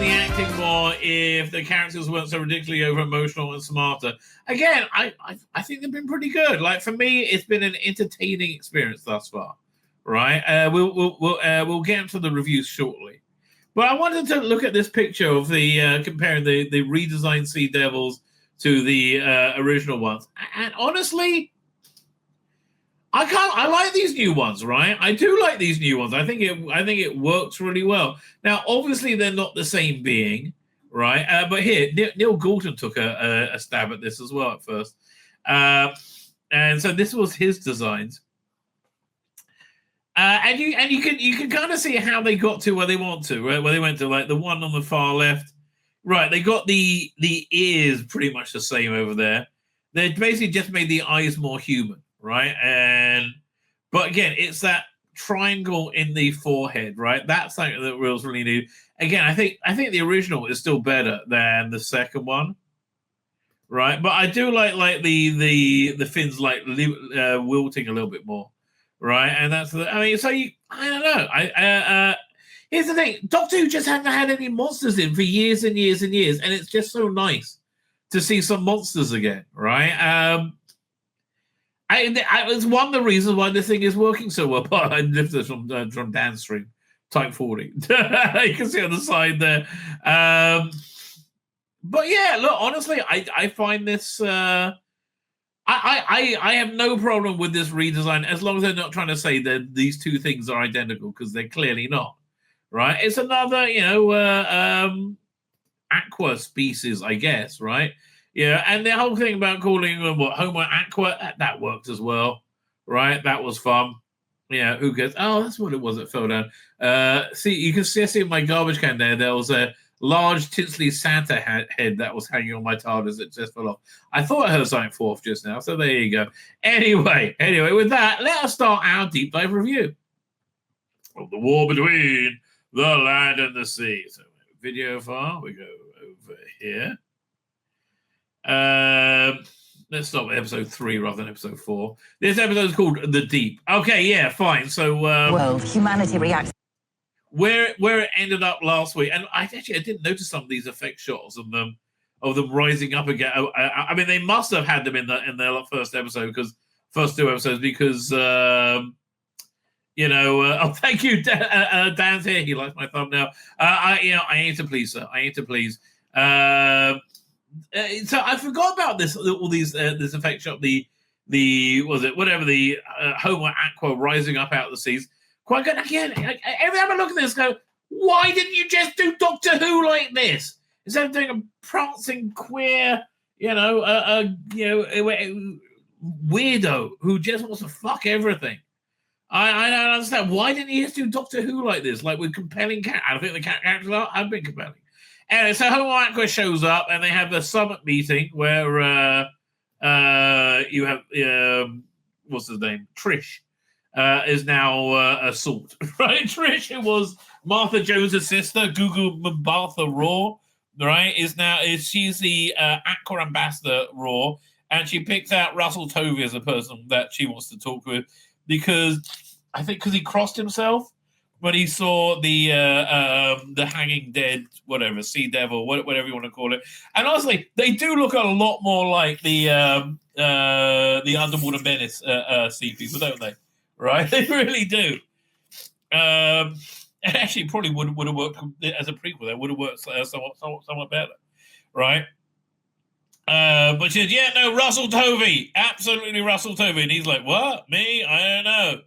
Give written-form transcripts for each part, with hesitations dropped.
the acting more if the characters weren't so ridiculously over emotional and smarter. Again, I think they've been pretty good. Like for me, it's been an entertaining experience thus far. Right? We'll get into the reviews shortly. But I wanted to look at this picture of the comparing the redesigned Sea Devils to the original ones, and honestly, I like these new ones, right? I do like these new ones. I think it works really well. Now, obviously, they're not the same being, right? But here, Neil Gordon took a stab at this as well at first, and so this was his designs. And you can kind of see how they got to where they want to, right? Where they went to, like the one on the far left, right? They got the ears pretty much the same over there. They basically just made the eyes more human, right? But again, it's that triangle in the forehead, right? That's something that was really new. Again, I think the original is still better than the second one, right? But I do like the fins like wilting a little bit more. Right, and that's so I don't know. Here's the thing: Doctor Who just hasn't had any monsters in for years and years and years, and it's just so nice to see some monsters again, right? It's one of the reasons why this thing is working so well. But I lift this from downstream, Type 40. You can see on the side there. But yeah, look, honestly, I find this. I have no problem with this redesign as long as they're not trying to say that these two things are identical, because they're clearly not, right? It's another, aqua species, I guess, right? Yeah, and the whole thing about calling them Homo aqua, that worked as well, right? That was fun. Yeah, who gets? Oh, that's what it was that fell down. See, you can see in my garbage can there was a large tinsely Santa head that was hanging on my TARDIS that just fell off. I thought I heard something fall off just now, so there you go. Anyway, with that, let us start our deep dive review of the war between the land and the sea. So, video file, we go over here. Let's start with episode 3 rather than episode 4. This episode is called The Deep. Okay, yeah, fine. So, world, humanity reacts. Where it ended up last week, and I didn't notice some of these effect shots of them rising up again. I mean, they must have had them in their first episode, first 2 episodes, because oh, thank you, Dan's here. He likes my thumbnail. I aim to please, sir. I aim to please. So I forgot about this. All these this effect shot. The Homo aqua rising up out of the seas. Quite good. Again, every time I look at this, go, why didn't you just do Doctor Who like this? Instead of doing a prancing queer, weirdo who just wants to fuck everything. I don't understand. Why didn't you just do Doctor Who like this? Like with compelling characters. I think the characters have been compelling. Anyway, so Homo Aqua shows up and they have the summit meeting where you have, what's his name? Trish. Is now a salt, right? Trish, who was Martha Jones' sister, Gugu Mbatha Raw, right? She's the Aqua ambassador Raw, and she picks out Russell Tovey as a person that she wants to talk with because he crossed himself when he saw the hanging dead, whatever, sea devil, whatever you want to call it. And honestly, they do look a lot more like the Underwater Menace sea people, don't they? Right, they really do. And actually, probably would have worked as a prequel. That would have worked somewhat better, right? But she said, "Yeah, no, Russell Tovey, absolutely Russell Tovey." And he's like, "What? Me? I don't know."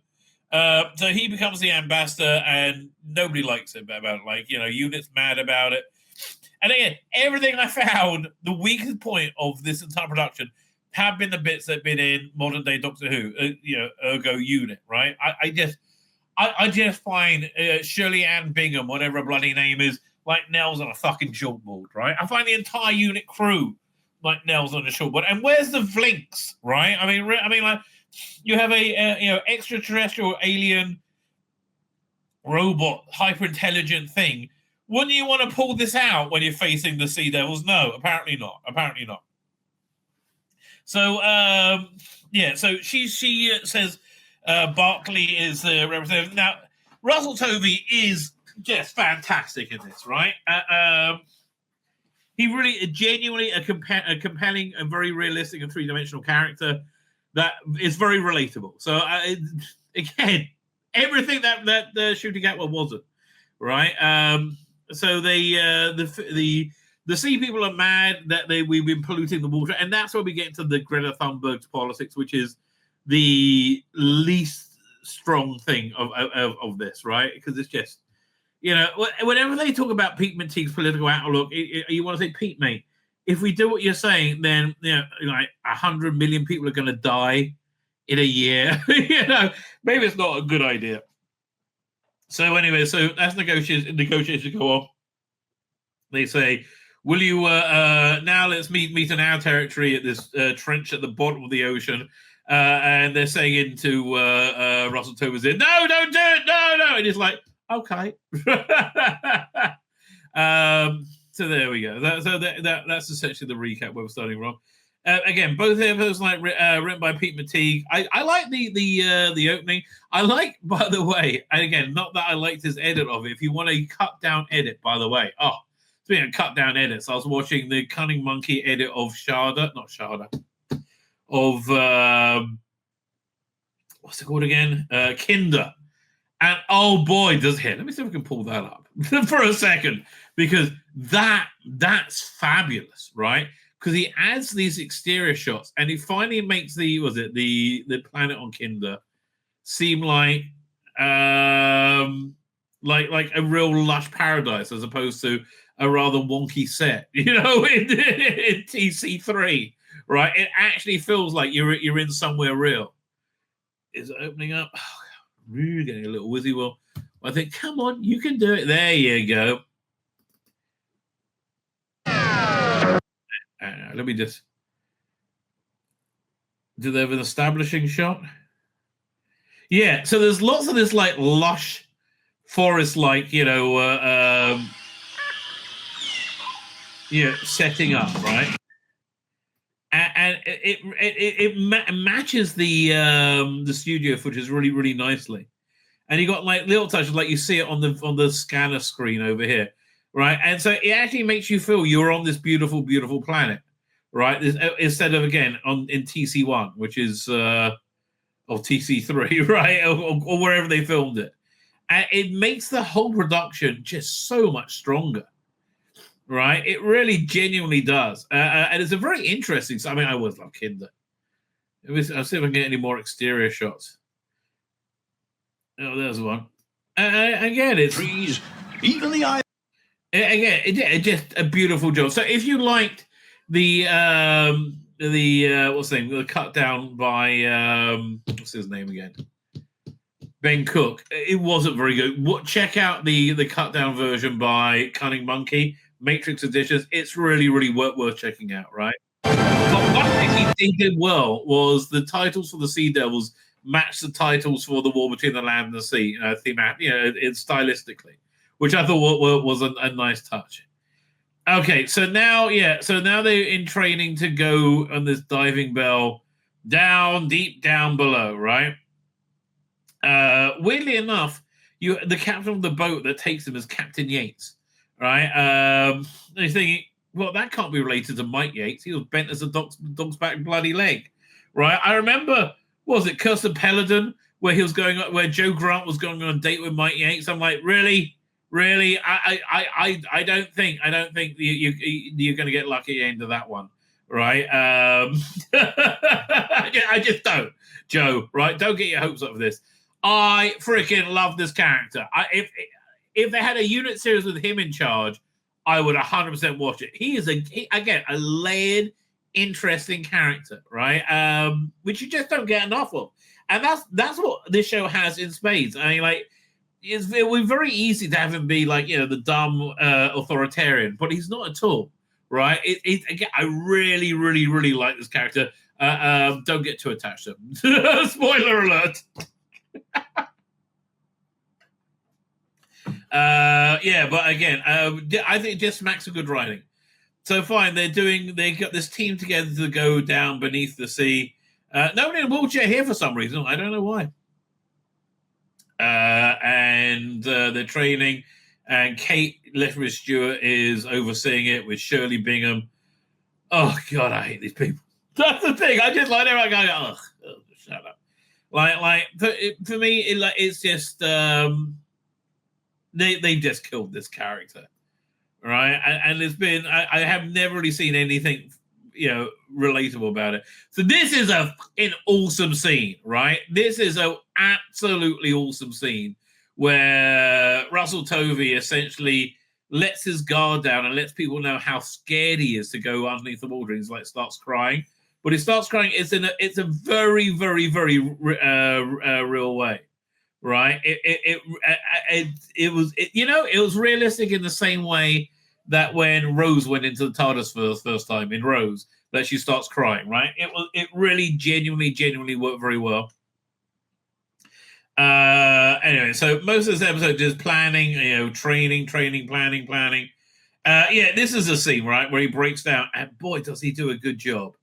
So he becomes the ambassador, and nobody likes him about it. Like, Unit's mad about it. And again, everything I found, the weakest point of this entire production have been the bits that have been in modern day Doctor Who, ergo Unit, right? I just find Shirley Ann Bingham, whatever her bloody name is, like nails on a fucking chalkboard, right? I find the entire Unit crew like nails on a chalkboard. And where's the Vlinks, right? I mean, like you have a extraterrestrial alien robot, hyper intelligent thing. Wouldn't you want to pull this out when you're facing the Sea Devils? No, apparently not. So, so she says Barclay is the representative. Now, Russell Tovey is just fantastic in this, right? He really, genuinely, a compelling and very realistic and three-dimensional character that is very relatable. So again, everything that the Shooting At one wasn't, right? So the sea people are mad that we've been polluting the water, and that's where we get into the Greta Thunberg's politics, which is the least strong thing of this, right? Because it's just, whenever they talk about Pete Menteith's political outlook, you want to say, Pete, mate, if we do what you're saying, then like 100 million people are going to die in a year. Maybe it's not a good idea. So anyway, as negotiations go on, they say, will you now let's meet in our territory at this trench at the bottom of the ocean. And they're saying to Russell Tovers, no, don't do it, no. And he's like, okay. So there we go. That's essentially the recap where we're starting wrong. Again, both episodes written by Pete Menteith. I like the opening. I like, by the way, and again, not that I liked his edit of it. If you want a cut down edit, by the way, speaking of cut down edits, I was watching the Cunning Monkey edit of what's it called again? Kinder. And oh boy, let me see if I can pull that up for a second, because that's fabulous, right? Because he adds these exterior shots, and he finally makes the planet on Kinder seem like a real lush paradise, as opposed to a rather wonky set, in TC3, right? It actually feels like you're in somewhere real. Is it opening up? Oh, really getting a little wizzy. Well, I think, come on, you can do it. There you go. Let me just. Do they have an establishing shot? Yeah. So there's lots of this like lush forest, setting up, right? And it matches the studio footage really, really nicely. And you got like little touches, like you see it on the scanner screen over here, right? And so it actually makes you feel you're on this beautiful, beautiful planet, right? Instead of, again, in TC1, which is or TC3, right, or wherever they filmed it. And it makes the whole production just so much stronger. Right, it really genuinely does, and it's a very interesting. I mean, I always love Kinder. I'll see if I can get any more exterior shots. Oh, there's one. Again, it's even the eye. Again, it's just a beautiful job. So, if you liked the what's the name, the cut down by what's his name again, Ben Cook, it wasn't very good. Check out the cut down version by Cunning Monkey. Matrix Editions, it's really, really worth checking out, right? But one thing he did well was the titles for the Sea Devils matched the titles for the War Between the Land and the Sea, it's stylistically, which I thought was a nice touch. Okay, so now they're in training to go on this diving bell deep down below, right? Weirdly enough, the captain of the boat that takes them is Captain Yates. Right, you're thinking, well, that can't be related to Mike Yates. He was bent as a dog's back bloody leg, right? I remember, was it Kirsten Peladon, where Joe Grant was going on a date with Mike Yates? I'm like, really? I don't think you're going to get lucky into that one, right? I just don't, Joe. Right? Don't get your hopes up for this. I freaking love this character. If they had a unit series with him in charge, I would 100% watch it. He is again a layered, interesting character, right? Which you just don't get enough of, and that's what this show has in spades. I mean, like, it would be very easy to have him be like, the dumb authoritarian, but he's not at all, right? Again, I really, really, really like this character. Don't get too attached to him. Spoiler alert. But again, I think it just smacks of good writing. So fine, they got this team together to go down beneath the sea. Nobody in a wheelchair here for some reason. I don't know why. And they're training. and Kate Lethbridge Stewart is overseeing it with Shirley Bingham. Oh God, I hate these people. That's the thing. I just like everyone going, oh, shut up. Like for me, it's just they just killed this character, right? And it's been I have never really seen anything, relatable about it. So this is an awesome scene, right? This is an absolutely awesome scene where Russell Tovey essentially lets his guard down and lets people know how scared he is to go underneath the water. He's like starts crying, but he starts crying. It's a very, very, very real way, right? It was realistic in the same way that when Rose went into the TARDIS for the first time in Rose, that she starts crying, right? It really genuinely worked very well. Anyway, so most of this episode is planning, training, planning. This is a scene, right, where he breaks down, and boy, does he do a good job,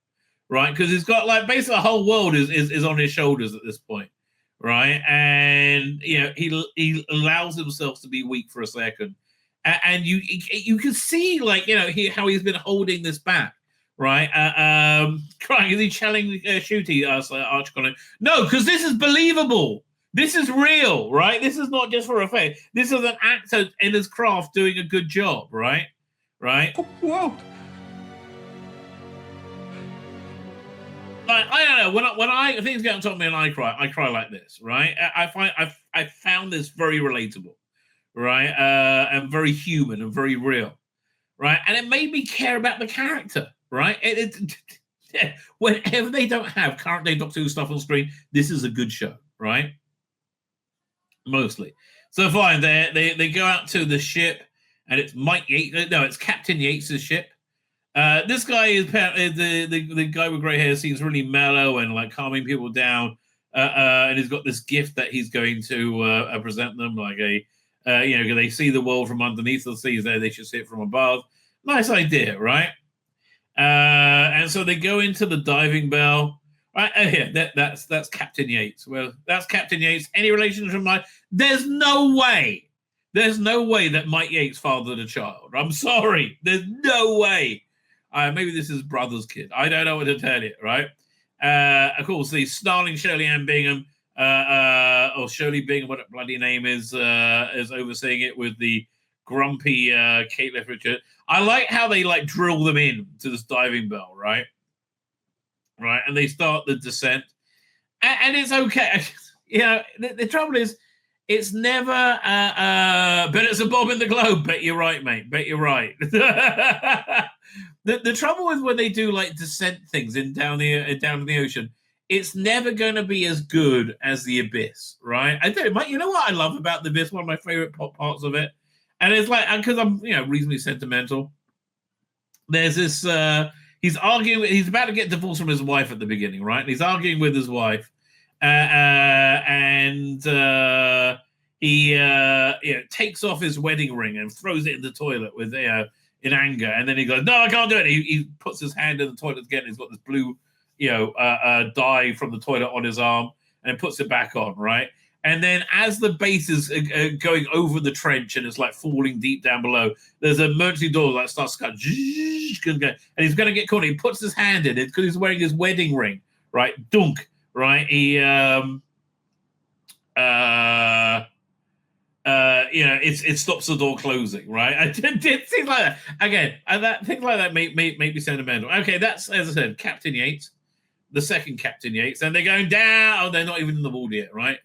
right? Because he's got like basically the whole world is on his shoulders at this point, right? And he allows himself to be weak for a second, and you can see how he's been holding this back, right? Crying, is he challenging Shooty? Arch Connor? No, because this is believable. This is real, right? This is not just for effect. This is an actor in his craft doing a good job, right? Right? Whoa. I don't know. When things get on top of me and I cry like this, right? I found this very relatable, right? And very human and very real, right? And it made me care about the character, right? Whenever they don't have current day Doctor Who stuff on screen, this is a good show, right? Mostly. So fine, they go out to the ship, and it's Mike Yates. No, it's Captain Yates' ship. This guy is the guy with grey hair. Seems really mellow and like calming people down. And he's got this gift that he's going to present them, like they see the world from underneath the seas. There, they should see it from above. Nice idea, right? And so they go into the diving bell. Right, that's Captain Yates. Well, that's Captain Yates. Any relation from Mike? There's no way that Mike Yates fathered a child. I'm sorry. There's no way. Maybe this is brother's kid. I don't know what to tell you, right? Of course, the snarling Shirley Ann Bingham, or Shirley Bingham, what a bloody name is overseeing it with the grumpy Kate Lethbridge. I like how they drill them in to this diving bell, right? Right, and they start the descent, and it's okay. The trouble is, it's never. But it's a bob in the globe. Bet you're right, mate. Bet you're right. the trouble is when they do descent things down in the ocean, it's never going to be as good as the Abyss, right? I do. You know what I love about the Abyss? One of my favorite parts of it, and it's because I'm reasonably sentimental. There's this. He's arguing. He's about to get divorced from his wife at the beginning, right? And he's arguing with his wife, and he takes off his wedding ring and throws it in the toilet with in anger. And then he goes, "No, I can't do it." He puts his hand in the toilet again. He's got this blue, dye from the toilet on his arm, and then puts it back on, right? And then as the base is going over the trench and it's falling deep down below, there's an emergency door that starts to cut, and he's going to get caught. He puts his hand in it because he's wearing his wedding ring, right? Dunk, right? He, it stops the door closing, right? It seems like that again, and things like that make me sentimental. Okay, that's, as I said, Captain Yates, the second Captain Yates, and they're going down. Oh, they're not even in the water yet, right?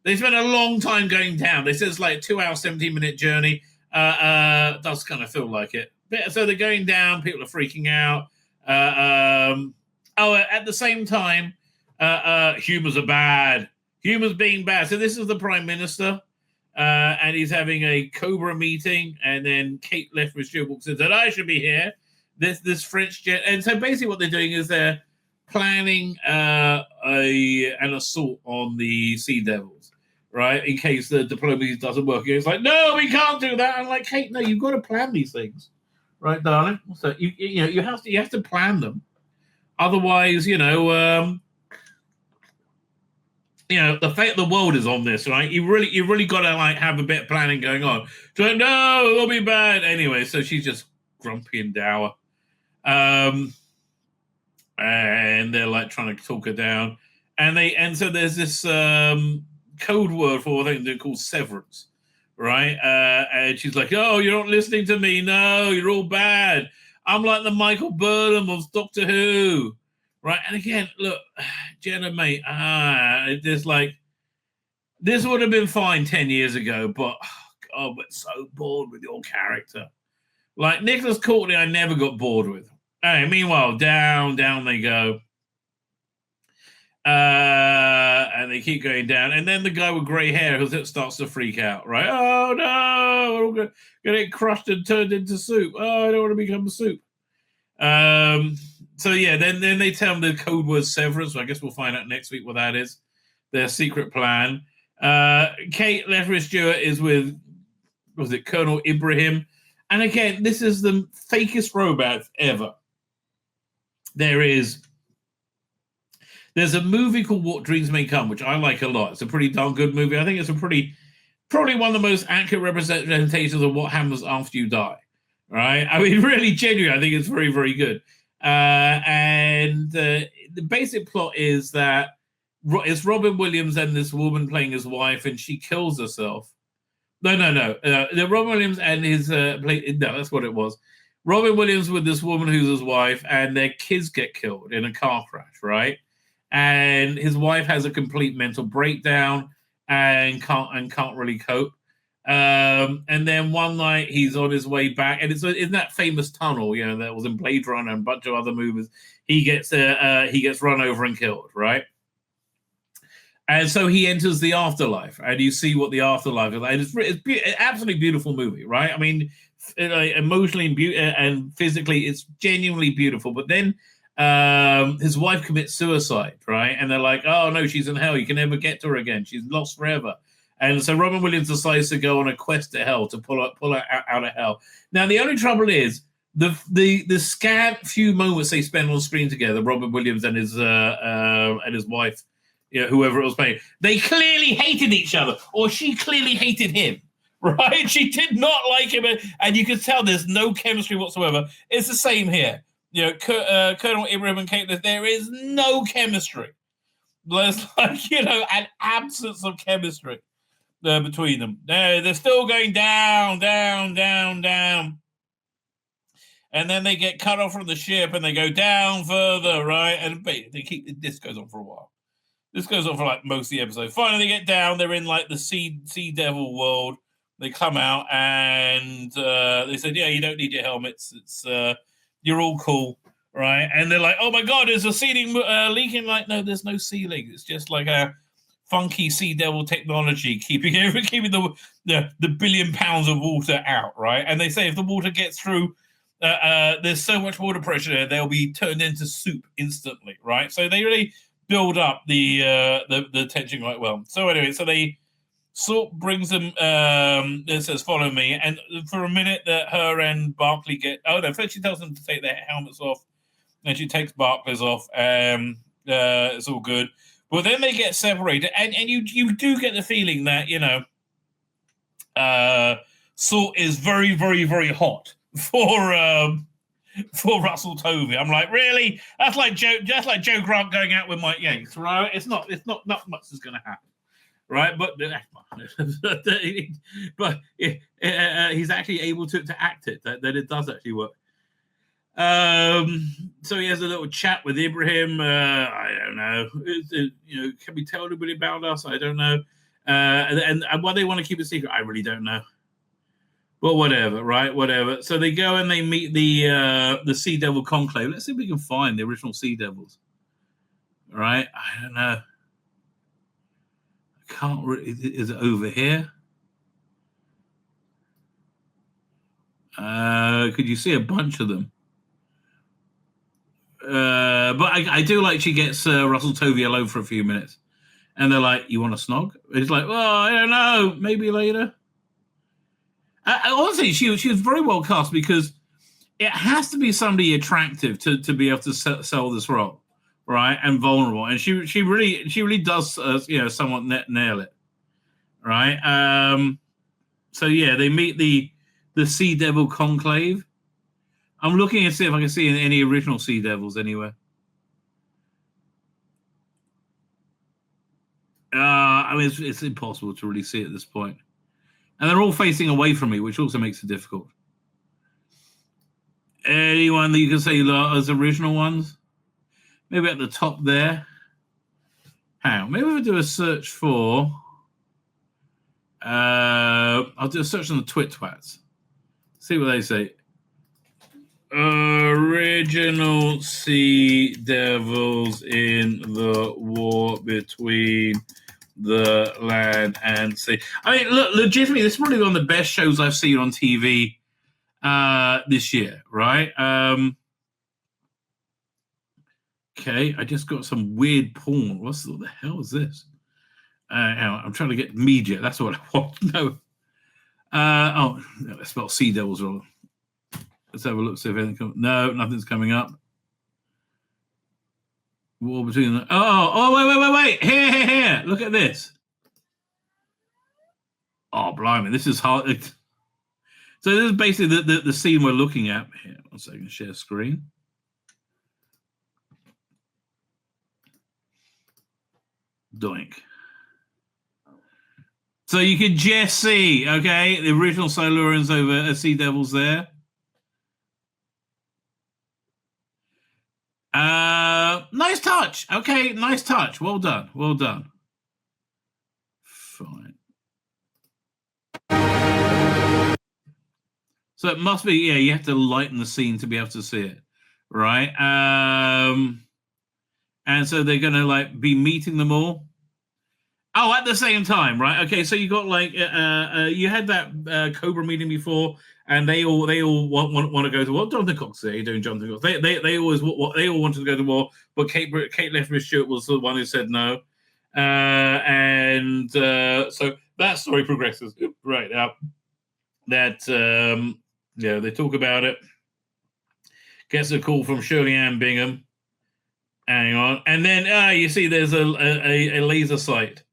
They spent a long time going down. They said it's 2 hour, 17-minute journey. Does kind of feel like it. So they're going down. People are freaking out. At the same time, humans are bad. Humans being bad. So this is the Prime Minister, and he's having a Cobra meeting. And then Kate Lethbridge Stewart walks in and said, "I should be here." This French jet. And so basically what they're doing is they're planning an assault on the Sea Devils. Right, in case the diplomacy doesn't work. It's no, we can't do that. I'm Kate, no, you've got to plan these things, right, darling? So you have to plan them. Otherwise, the fate of the world is on this, right? You really got to like have a bit of planning going on. She's like, no, it'll be bad anyway. So she's just grumpy and dour, and they're like trying to talk her down, and so there's this code word for what they're called severance, right? And she's like, oh, you're not listening to me. No, you're all bad. I'm like the Michael Burnham of Doctor Who. Right, and again, look, Jenna, mate, there's like, this would have been fine 10 years ago, but, God, we're so bored with your character. Like, Nicholas Courtney, I never got bored with. Hey, meanwhile, down they go. And they keep going down. And then the guy with grey hair who starts to freak out, right? Oh, no, we're all going to get crushed and turned into soup. Oh, I don't want to become a soup. So yeah, then they tell them the code word severance. So I guess we'll find out next week what that is. Their secret plan. Kate Lethbridge Stewart is with, was it Colonel Ibrahim? And again, this is the fakest romance ever. There's a movie called What Dreams May Come, which I like a lot. It's a pretty darn good movie. I think it's probably one of the most accurate representations of what happens after you die. Right? I mean, really genuine. I think it's very, very good. And the basic plot is that it's Robin Williams and this woman playing his wife, and she kills herself. No. The Robin Williams and his no, that's what it was. Robin Williams with this woman who's his wife, and their kids get killed in a car crash, right? And his wife has a complete mental breakdown and can't really cope. And then one night he's on his way back, and it's in that famous tunnel, that was in Blade Runner and a bunch of other movies. He gets run over and killed, right? And so he enters the afterlife, and you see what the afterlife is like. It's an absolutely beautiful movie, right? I mean, emotionally and physically, it's genuinely beautiful. But then his wife commits suicide, right? And they're like, oh no, she's in hell. You can never get to her again. She's lost forever. And so Robin Williams decides to go on a quest to hell to pull her out of hell. Now the only trouble is the scant few moments they spend on screen together, Robin Williams and his wife, whoever it was playing, they clearly hated each other, or she clearly hated him. Right? She did not like him, and you can tell there's no chemistry whatsoever. It's the same here. Colonel Ibrahim and Kate, there is no chemistry. There's an absence of chemistry between them. They're still going down. And then they get cut off from the ship and they go down further, right? And this goes on for a while. This goes on for like most of the episode. Finally, they get down. They're in like the sea devil world. They come out and they said, yeah, you don't need your helmets. It's you're all cool, right? And they're like, oh my God, there's a ceiling leaking. Like, no, there's no ceiling. It's just like a funky sea devil technology keeping the billion pounds of water out, right? And they say if the water gets through, there's so much water pressure there, they'll be turned into soup instantly, right? So they really build up the tension quite well. So anyway, so they sort brings them. It says, "Follow me," and for a minute, that her and Barclay get. Oh no! First, she tells them to take their helmets off, and she takes Barclay's off. It's all good, but then they get separated, and you do get the feeling that Salt is very, very, very hot for Russell Tovey. I'm like, really? That's like Joe Grant going out with Mike Yates, right? It's not much is going to happen. Right, but he's actually able to act it. That it does actually work. So he has a little chat with Ibrahim. I don't know. Can we tell anybody about us? I don't know. And why they want to keep it secret, I really don't know. But whatever, right? Whatever. So they go and they meet the Sea Devil Conclave. Let's see if we can find the original Sea Devils. Right? I don't know. Can't really, is it over here? Could you see a bunch of them? But I do like she gets Russell Tovey alone for a few minutes, and they're like, "You want to snog?" He's like, "Well, I don't know, maybe later." Honestly, she was very well cast because it has to be somebody attractive to be able to sell this role. right, and vulnerable, and she really does somewhat nail it, right? So yeah, they meet the Sea Devil Conclave. I'm looking to see if I can see any original Sea Devils anywhere. I mean, it's impossible to really see at this point. And they're all facing away from me, which also makes it difficult. Anyone that you can say as original ones? Maybe at the top there. Hang on, maybe we'll do a search for... I'll do a search on the Twitwats. See what they say. Original Sea Devils in the war between the land and sea. I mean, look, legitimately, this is probably one of the best shows I've seen on TV this year, right? Okay, I just got some weird porn. What the hell is this? I'm trying to get media. That's what I want. No. No, I spelled Sea Devils wrong. Let's have a look, see if anything comes. No, nothing's coming up. War between the... wait. Here. Look at this. Oh, blimey, this is hard. So this is basically the scene we're looking at. Here, 1 second, share screen. Doink. So you can just see, okay, the original Silurians over Sea Devils there. Nice touch. Okay, nice touch. Well done. Fine. So it must be, you have to lighten the scene to be able to see it, right? And so they're going to be meeting them all. Oh, at the same time, right? Okay, so you got you had that Cobra meeting before, and they all want to go to war. Jonathan Cox, are you doing Jonathan Cox? They all wanted to go to war, but Kate Lethbridge Stewart was the one who said no, and so that story progresses right up. That they talk about it. Gets a call from Shirley Ann Bingham. Hang on, and then you see there's a laser sight.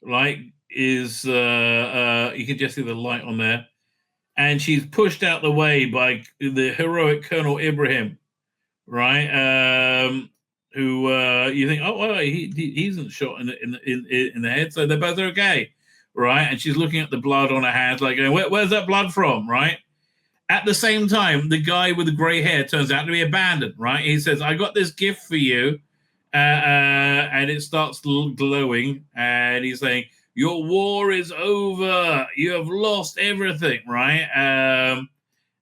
Right, you can just see the light on there, and she's pushed out the way by the heroic Colonel Ibrahim, right? Who you think, he isn't shot in the head, so they're both okay, right? And she's looking at the blood on her hands, like, where's that blood from, right? At the same time, the guy with the gray hair turns out to be a bandit, right? He says, "I got this gift for you." And it starts glowing, and he's saying, "Your war is over. You have lost everything," right?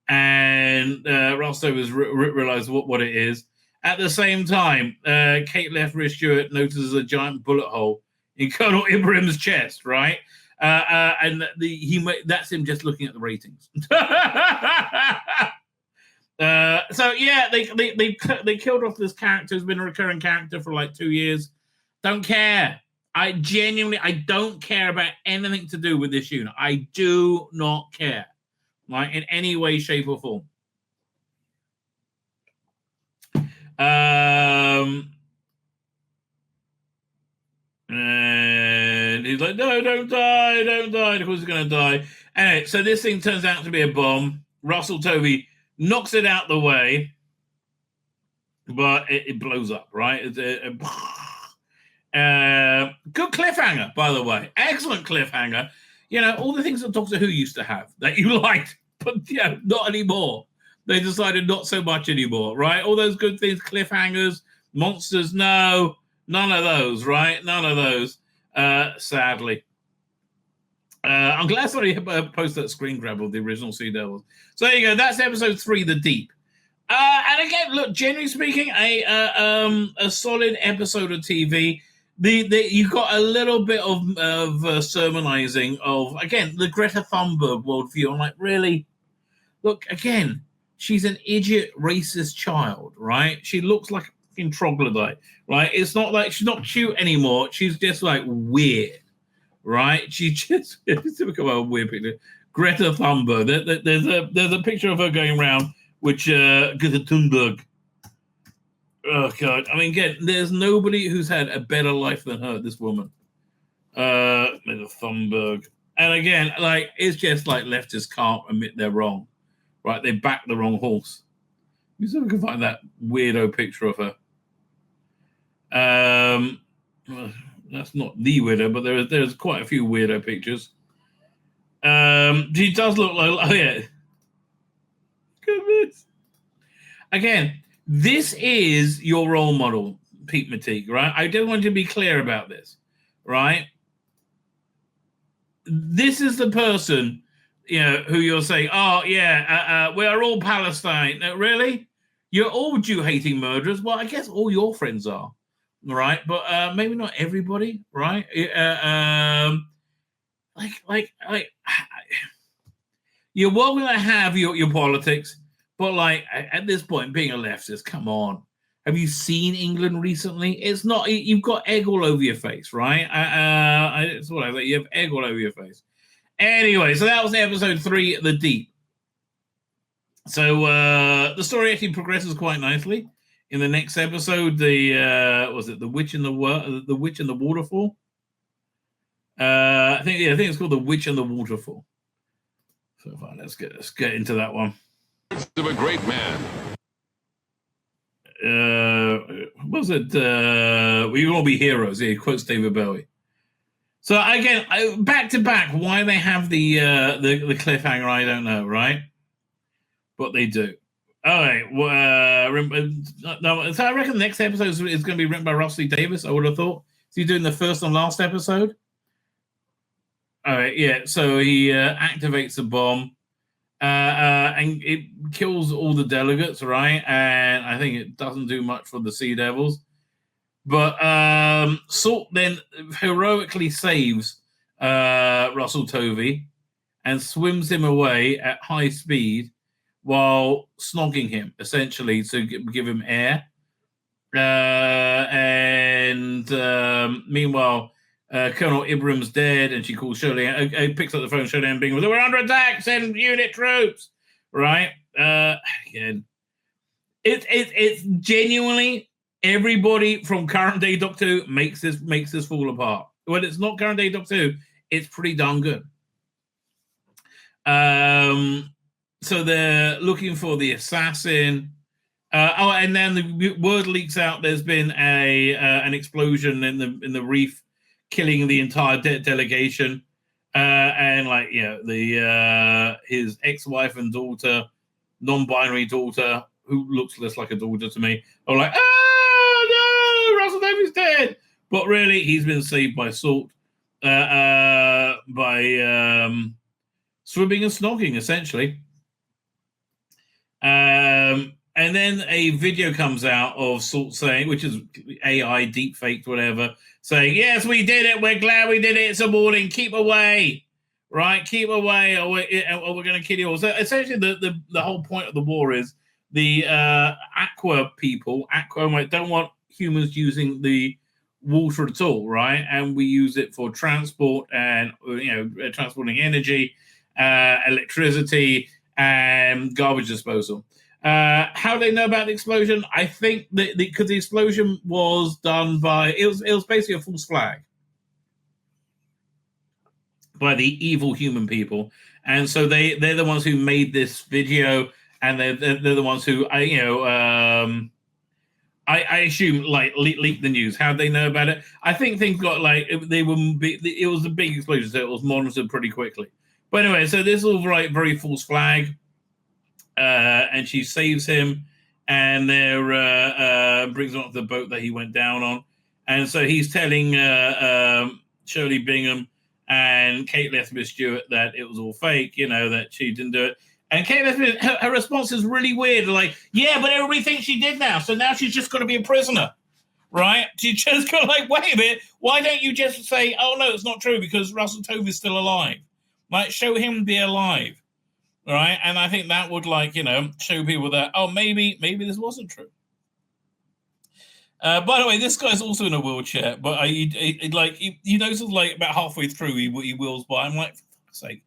And Rostov has realized what it is. At the same time, Kate Lethbridge Stewart notices a giant bullet hole in Colonel Ibrahim's chest, right? And that's him just looking at the ratings. So yeah, they killed off this character who's been a recurring character for like 2 years. Don't care. I don't care about anything to do with this unit. I do not care, right, in any way, shape, or form. And he's like, "No, don't die. Of course, he's going to die." Anyway, so this thing turns out to be a bomb. Russell Tovey knocks it out the way, but it blows up, right? Good cliffhanger, by the way. Excellent cliffhanger. All the things that Doctor Who used to have that you liked, but not anymore. They decided not so much anymore, right? All those good things, cliffhangers, monsters, no, none of those, right? None of those, sadly. I'm glad somebody posted that screen grab of the original Sea Devils. So there you go. That's episode 3, The Deep. And again, look, generally speaking, a solid episode of TV. You got a little bit of sermonizing of, again, the Greta Thunberg worldview. I'm like, really? Look, again, she's an idiot, racist child, right? She looks like a fucking troglodyte, right? It's not like she's not cute anymore. She's just like weird. Right, she just become a weird picture. Greta Thunberg. There's a picture of her going around, which Greta Thunberg, Oh God! I mean, again, there's nobody who's had a better life than her. This woman, Greta Thunberg, and again, like it's just like leftists can't admit they're wrong, right? They backed the wrong horse. You see if we can find that weirdo picture of her. Well, that's not the weirdo, but there's quite a few weirdo pictures. She does look like, oh yeah. Goodness. Again, this is your role model, Pete Mateague, right? I do want you to be clear about this, right? This is the person, who you're saying, oh yeah, we are all Palestine. No, really? You're all Jew-hating murderers. Well, I guess all your friends are, right? But maybe not everybody, right? Like you're welcome to have your politics, but like at this point, being a leftist, come on. Have you seen England recently? It's not. You've got egg all over your face, right? It's whatever. You have egg all over your face. Anyway, so that was episode 3, The Deep. So the story actually progresses quite nicely. In the next episode, the Witch in the Waterfall. I think it's called The Witch and the Waterfall. So fine, let's get into that one. Of a great man. Was it? We will be heroes. He quotes David Bowie. So again, back to back. Why they have the cliffhanger, I don't know, right? But they do. All right. So I reckon the next episode is going to be written by Russell Davis. I would have thought. So you're doing the first and last episode. All right, yeah. So he activates the bomb, and it kills all the delegates, right? And I think it doesn't do much for the Sea Devils. But Salt then heroically saves Russell Tovey and swims him away at high speed while snogging him, essentially, to give him air. Meanwhile, Colonel Ibram's dead, and she calls Shirley. Picks up the phone. Shirley and Bing goes, "We're under attack. Send unit troops." Right? Again, it's genuinely everybody from current day Doctor Who makes this fall apart. When it's not current day Doctor Who, it's pretty darn good. So they're looking for the assassin. And then the word leaks out. There's been an explosion in the reef, killing the entire delegation, and his ex-wife and daughter, non-binary daughter, who looks less like a daughter to me, are like, "Oh no, Russell Davies dead!" But really, he's been saved by Salt, by swimming and snogging, essentially. And then a video comes out of Salt saying, which is AI, deep faked, whatever, saying, "Yes, we did it. We're glad we did it. It's a warning. Keep away, right? Keep away, or we're going to kill you all." So essentially, the whole point of the war is the Aqua people, don't want humans using the water at all, right? And we use it for transport and transporting energy, electricity, and garbage disposal. How do they know about the explosion? I think that because the explosion was done by it was basically a false flag by the evil human people, and so they're the ones who made this video, and they're the ones who I assume leaked the news. How they know about it? I think things got it was a big explosion, so it was monitored pretty quickly. But anyway, so this is all very false flag. And she saves him, and there brings him up to the boat that he went down on. And so he's telling Shirley Bingham and Kate Lethbridge Stewart that it was all fake, that she didn't do it. And Kate Lethbridge, her response is really weird. Like, yeah, but everybody thinks she did now, so now she's just got to be a prisoner, right? She just got wait a minute, why don't you just say, "Oh no, it's not true because Russell Tovey's still alive"? Like, show him be alive. Right, and I think that would show people that maybe this wasn't true. By the way, this guy's also in a wheelchair, but you notice about halfway through he wheels by. I'm like, for fuck's sake,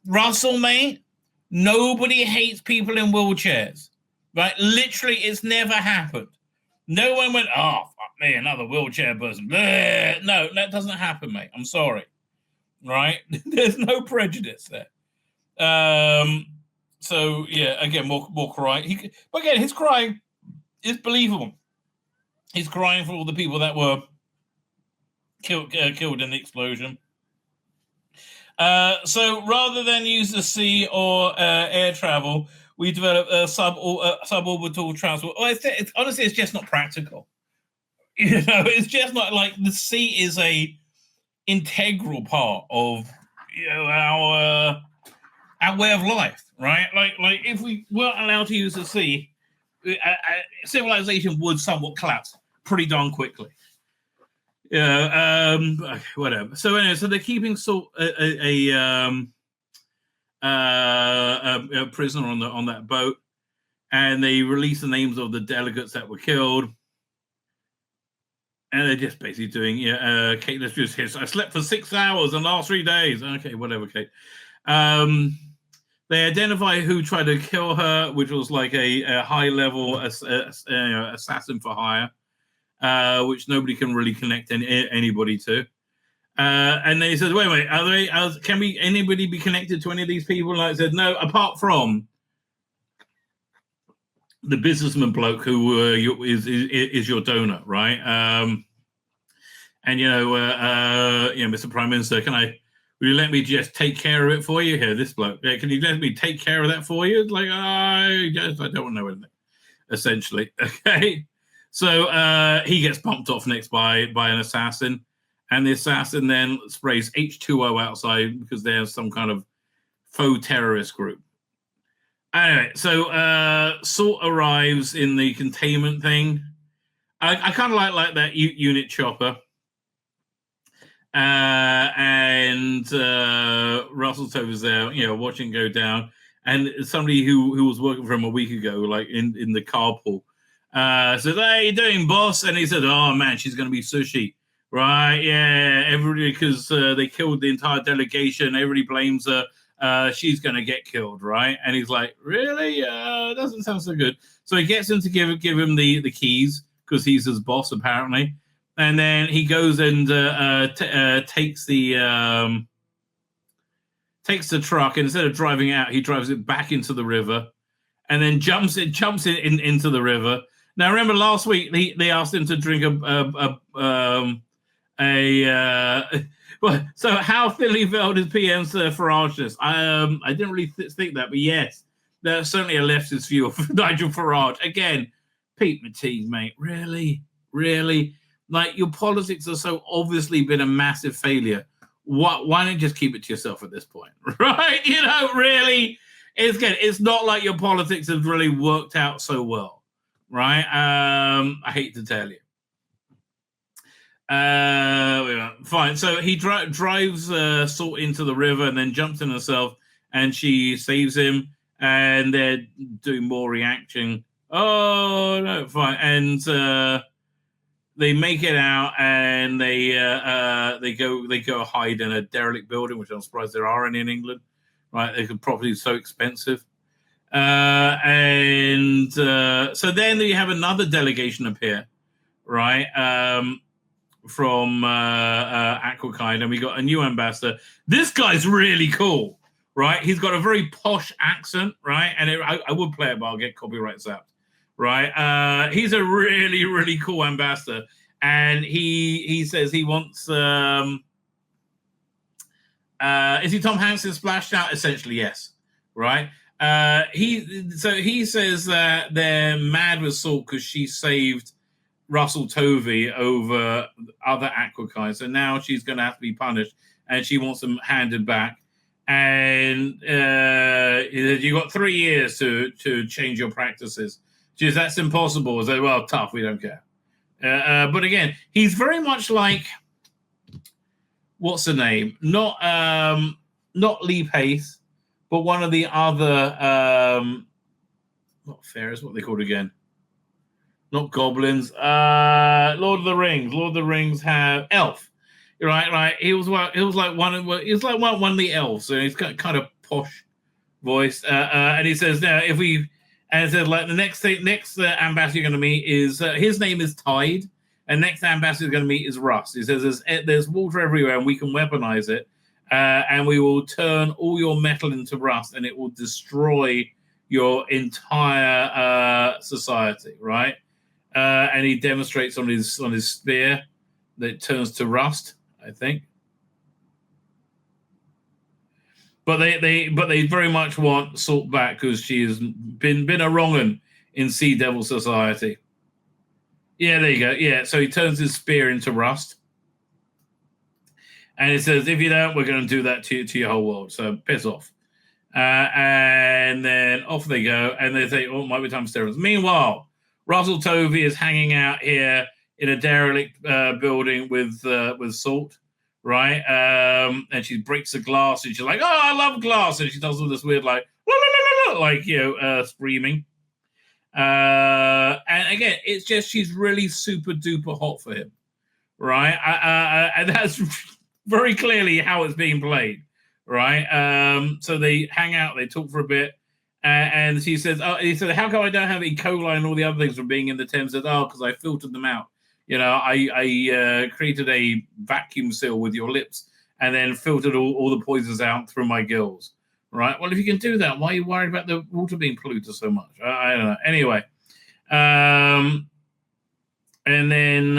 Russell, mate. Nobody hates people in wheelchairs, right? Literally, it's never happened. No one went, oh, fuck me, another wheelchair person. Bleh. No, that doesn't happen, mate. I'm sorry. Right? There's no prejudice there. So, yeah, again, more crying. But again, his crying is believable. He's crying for all the people that were killed in the explosion. So rather than use the sea or air travel, we developed a suborbital transport. Well, honestly, it's just not practical. It's just not like the sea is a integral part of our way of life, right? Like if we weren't allowed to use the sea, civilization would somewhat collapse pretty darn quickly. Yeah, whatever. So anyway, so they're keeping a prisoner on that boat, and they release the names of the delegates that were killed, and they're just basically doing, Kate, let's just hit. I slept for 6 hours in the last 3 days. Okay, whatever, Kate. They identify who tried to kill her, which was like a high-level assassin for hire. Which nobody can really connect anybody to. And they said, wait, can anybody be connected to any of these people? And I said, no, apart from the businessman bloke who is your donor, right? And Mr. Prime Minister, will you let me just take care of it for you? Here, this bloke, can you let me take care of that for you? It's like, I don't know anything, essentially. Okay. So he gets bumped off next by an assassin, and the assassin then sprays H2O outside because there's some kind of faux terrorist group. Anyway, so Salt arrives in the containment thing. I kind of like that unit chopper. And Russell Tovey's there, watching go down. And somebody who was working for him a week ago, like in the carpool, said, "Hey, how you doing, boss?" And he said, "Oh man, she's going to be sushi, right? Yeah, everybody, because they killed the entire delegation. Everybody blames her. She's going to get killed, right?" And he's like, "Really? Doesn't sound so good." So he gets him to give him the keys because he's his boss apparently, and then he goes and takes the truck, and instead of driving out, he drives it back into the river, and then jumps into the river. Now, remember last week they asked him to drink well, so how thinly veiled is PM's Farageness? I didn't really think that, but yes, there's certainly a leftist view of Nigel Farage. Again, Pete Matee, mate, really? Like, your politics are so obviously been a massive failure. Why don't you just keep it to yourself at this point, right? Really, it's not like your politics have really worked out so well. Right, I hate to tell you. Fine. So he drives Salt into the river and then jumps in herself, and she saves him. And they're doing more reaction. Oh no, fine. And they make it out, and they go hide in a derelict building, which I'm surprised there are any in England. Right, the property is so expensive. So then you have another delegation appear, right, from Aquakind, and we got a new ambassador. This guy's really cool, right? He's got a very posh accent, right? And I would play it, but I'll get copyright zapped, right? He's a really, really cool ambassador, and he says he wants is he Tom Hanks' splashed out? Essentially, yes, right? He says that they're mad with Salt because she saved Russell Tovey over other Aquakind, so now she's going to have to be punished, and she wants them handed back. And you got 3 years to change your practices. She says, "That's impossible." I say, "Well, tough. We don't care." But again, he's very much like, what's the name? Not Lee Pace, but one of the other, not fairies, what are they called again? Not goblins. Lord of the Rings. Lord of the Rings have elf, right? He was like one of the elves, and he's got kind of posh voice. And he says, "Now, if we And it said, like, the next ambassador you're going to meet is, his name is Tide, and next ambassador you're going to meet is Rust. He says, there's water everywhere, and we can weaponize it, and we will turn all your metal into rust, and it will destroy your entire society, right? And he demonstrates on his spear that it turns to rust, I think. But they very much want Salt back because she has been a wrong'un in Sea Devil society. Yeah, there you go. Yeah, so he turns his spear into rust. And it says, if you don't, we're going to do that to your whole world. So piss off. And then off they go. And they say, oh, it might be time for steroids. Meanwhile, Russell Tovey is hanging out here in a derelict building with Salt, right? And she breaks the glass and she's like, oh, I love glass. And she does all this weird, like, like, screaming. And again, it's just she's really super duper hot for him, right? And that's very clearly how it's being played, right? So they hang out, they talk for a bit, and she says, he said, how come I don't have E. coli and all the other things from being in the Thames? Said, because I filtered them out. I created a vacuum seal with your lips and then filtered all the poisons out through my gills, right? Well, if you can do that, why are you worried about the water being polluted so much? I don't know. Anyway, and then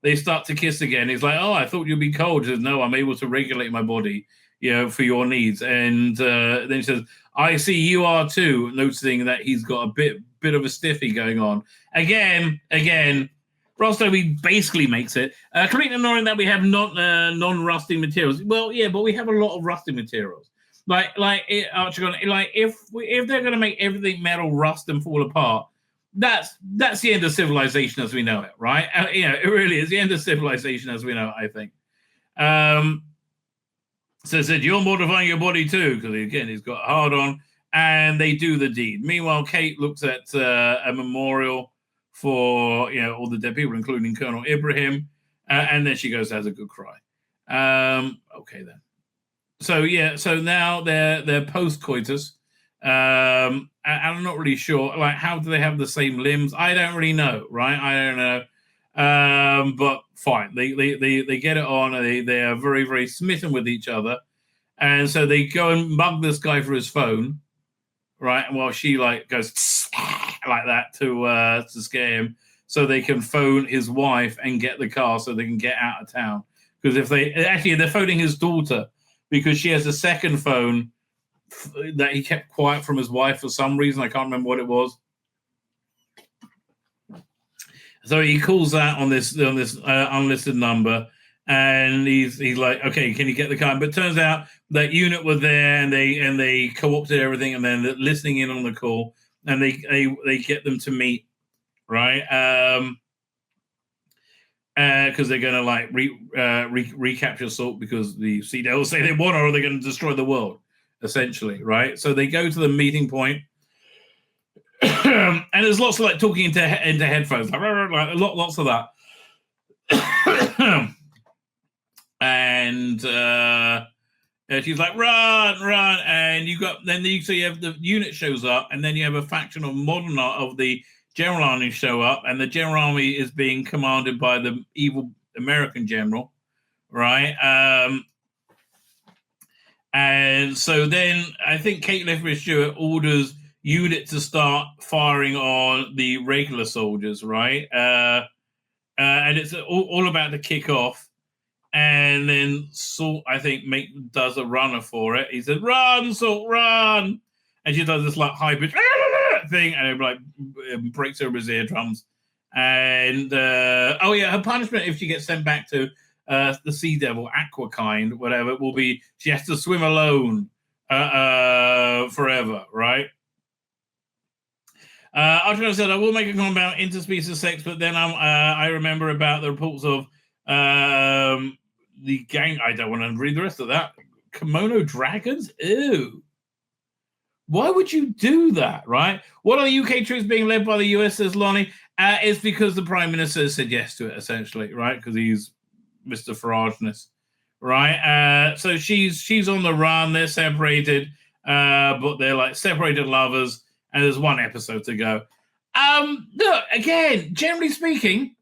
they start to kiss again. He's like, oh, I thought you'd be cold. She says, no, I'm able to regulate my body, for your needs. And then he says, I see you are too, noticing that he's got a bit of a stiffy going on. Again, Rostovi basically makes it. Completely ignoring that we have non-rusting materials. Well, yeah, but we have a lot of rusting materials. If they're going to make everything metal rust and fall apart, that's the end of civilization as we know it, right? It really is the end of civilization as we know it, I think. So it said, you're mortifying your body too, because again, he's got hard on, and they do the deed. Meanwhile, Kate looks at a memorial for all the dead people, including Colonel Ibrahim, and then she goes, has a good cry. Okay then. So now they're post-coitus. And I'm not really sure, like, how do they have the same limbs? I don't really know, right? I don't know. But fine, they get it on, and they are very, very smitten with each other. And so they go and mug this guy for his phone, right? And while she goes like that to scare him, so they can phone his wife and get the car so they can get out of town. Because they're phoning his daughter because she has a second phone that he kept quiet from his wife for some reason. I can't remember what it was. So he calls that on this unlisted number, and he's like, okay, can you get the car? But it turns out that unit were there, and they co-opted everything, and then they're listening in on the call, and they get them to meet, right? Because they're going to recapture Salt because the Sea Devils say they want her, or they're going to destroy the world, essentially, right? So they go to the meeting point. And there's lots of talking into headphones, lots of that. And she's like, run, and you have the unit shows up, and then you have a faction of the General Army show up, and the General Army is being commanded by the evil American general, right? And so then I think Kate Lethbridge Stewart orders unit to start firing on the regular soldiers, right? And it's all about to kick off. And then Salt, I think, does a runner for it. He says, run, Salt, run. And she does this high-pitched thing, and it breaks over his eardrums. And, her punishment, if she gets sent back to the Sea Devil, Aquakind, whatever, will be she has to swim alone forever, right? Archibald said, I will make a comment about interspecies sex, but then I remember about the reports of the gang. I don't want to read the rest of that. Kimono dragons? Ew. Why would you do that, right? What are the UK troops being led by the US, says Lonnie? It's because the Prime Minister said yes to it, essentially, right? Because he's Mr. Farageness, right? So she's on the run. They're separated. but they're like separated lovers, and there's one episode to go. Look, again, generally speaking,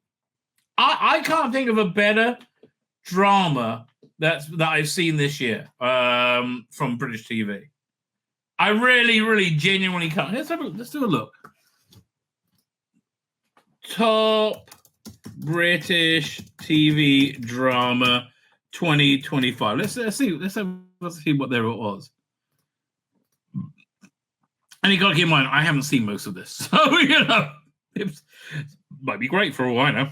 I can't think of a better drama that I've seen this year from British TV. I really, really, genuinely can't. Let's do a look. Top British TV drama 2025. Let's see what there it was. And you got to keep in mind, I haven't seen most of this, so it might be great for all I know.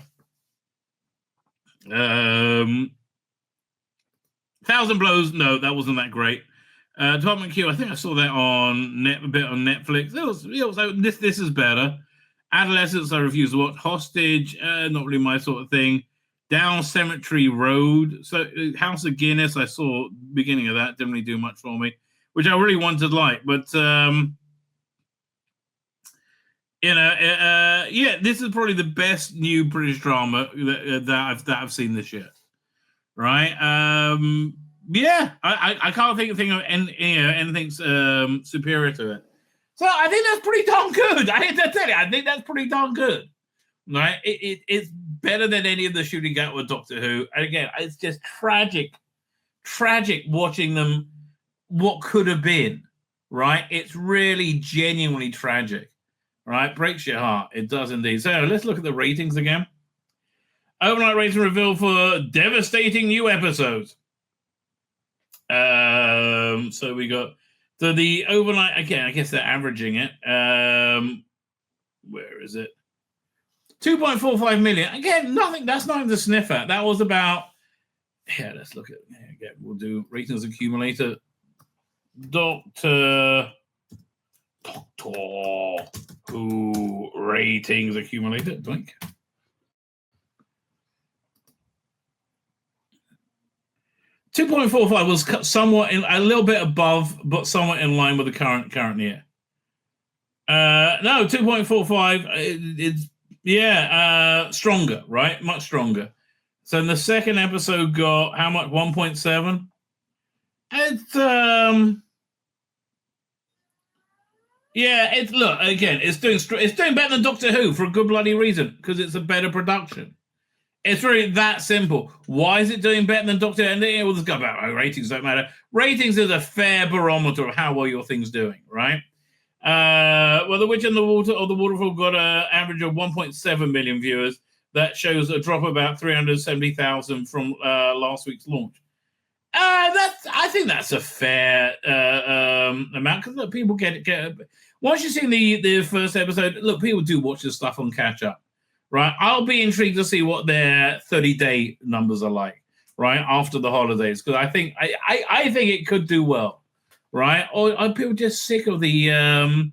1,000 Blows. No, that wasn't that great. Department Q. I think I saw that a bit on Netflix. This is better. Adolescence, I refuse to watch. Hostage, not really my sort of thing. Down Cemetery Road. So House of Guinness, I saw beginning of that. Didn't really do much for me, which I really wanted like. But, this is probably the best new British drama that I've seen this year. Right? I can't think of anything superior to it. So I think that's pretty darn good. I hate to tell you, I think that's pretty darn good. Right? It's better than any of the shooting out with Doctor Who. And again, it's just tragic watching them. What could have been, right? It's really genuinely tragic, right? Breaks your heart. It does indeed. So let's look at the ratings again. Overnight rating revealed for devastating new episodes. So we got the overnight again. I guess they're averaging it. Where is it? 2.45 million. Again, nothing. That's nothing to sniff at. That was about. Yeah, let's look at. Again, we'll do ratings accumulator. Doctor Who ratings accumulator. Doink. 2.45 was somewhat a little bit above, but somewhat in line with the current year. No, 2.45. It's stronger, right? Much stronger. So in the second episode, got how much? 1.7. It's look again. It's doing better than Doctor Who for a good bloody reason, because it's a better production. It's really that simple. Why is it doing better than Doctor Who? And we'll just go about ratings. Don't matter. Ratings is a fair barometer of how well your thing's doing, right? Well, The Witch and the Waterfall got an average of 1.7 million viewers. That shows a drop of about 370,000 from last week's launch. I think that's a fair amount, because people get once you've seen the first episode, look, people do watch this stuff on catch up, right? I'll be intrigued to see what their 30-day numbers are like, right, after the holidays, because I think it could do well, right? Or are people just sick of the